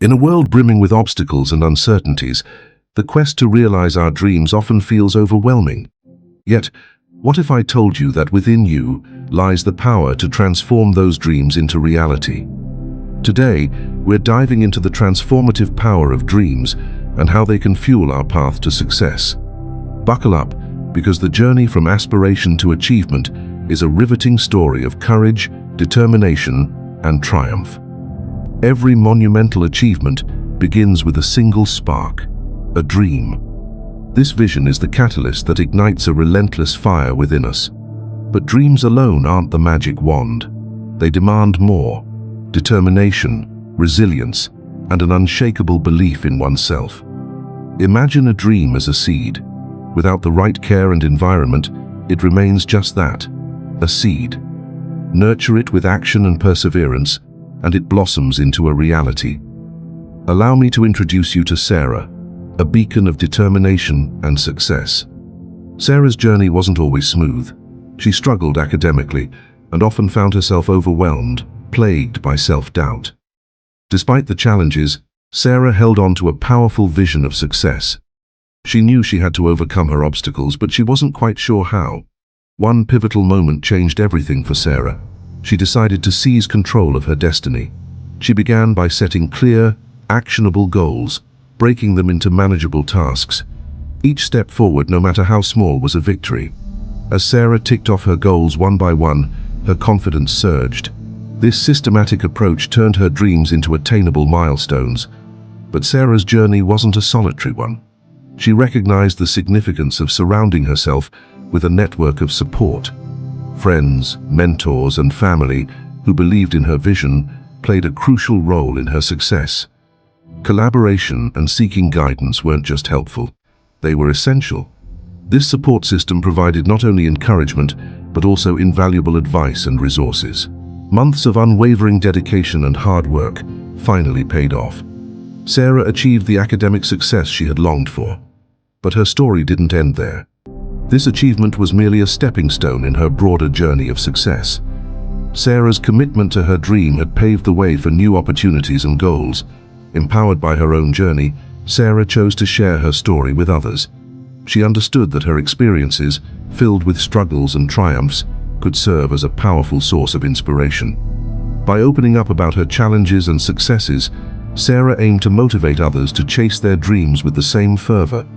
In a world brimming with obstacles and uncertainties, the quest to realize our dreams often feels overwhelming. Yet, what if I told you that within you lies the power to transform those dreams into reality? Today, we're diving into the transformative power of dreams and how they can fuel our path to success. Buckle up, because the journey from aspiration to achievement is a riveting story of courage, determination, and triumph. Every monumental achievement begins with a single spark, a dream. This vision is the catalyst that ignites a relentless fire within us. But dreams alone aren't the magic wand. They demand more: determination, resilience, and an unshakable belief in oneself. Imagine a dream as a seed. Without the right care and environment, it remains just that, a seed. Nurture it with action and perseverance, and it blossoms into a reality. Allow me to introduce you to Sarah, a beacon of determination and success. Sarah's journey wasn't always smooth. She struggled academically and often found herself overwhelmed, plagued by self-doubt. Despite the challenges, Sarah held on to a powerful vision of success. She knew she had to overcome her obstacles, but she wasn't quite sure how. One pivotal moment changed everything for Sarah. She decided to seize control of her destiny. She began by setting clear, actionable goals, breaking them into manageable tasks. Each step forward, no matter how small, was a victory. As Sarah ticked off her goals one by one, her confidence surged. This systematic approach turned her dreams into attainable milestones. But Sarah's journey wasn't a solitary one. She recognized the significance of surrounding herself with a network of support. Friends, mentors, and family who believed in her vision played a crucial role in her success. Collaboration and seeking guidance weren't just helpful, they were essential. This support system provided not only encouragement, but also invaluable advice and resources. Months of unwavering dedication and hard work finally paid off. Sarah achieved the academic success she had longed for. But her story didn't end there. This achievement was merely a stepping stone in her broader journey of success. Sarah's commitment to her dream had paved the way for new opportunities and goals. Empowered by her own journey, Sarah chose to share her story with others. She understood that her experiences, filled with struggles and triumphs, could serve as a powerful source of inspiration. By opening up about her challenges and successes, Sarah aimed to motivate others to chase their dreams with the same fervor,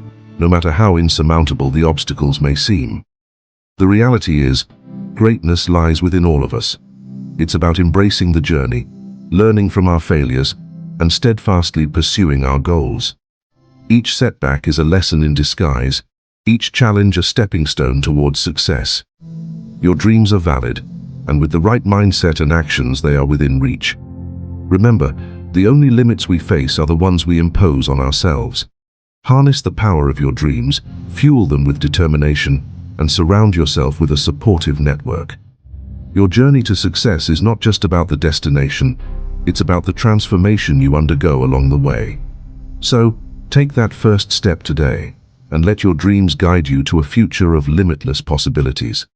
no matter how insurmountable the obstacles may seem. The reality is, greatness lies within all of us. It's about embracing the journey, learning from our failures, and steadfastly pursuing our goals. Each setback is a lesson in disguise, each challenge a stepping stone towards success. Your dreams are valid, and with the right mindset and actions, they are within reach. Remember, the only limits we face are the ones we impose on ourselves. Harness the power of your dreams, fuel them with determination, and surround yourself with a supportive network. Your journey to success is not just about the destination, it's about the transformation you undergo along the way. So, take that first step today, and let your dreams guide you to a future of limitless possibilities.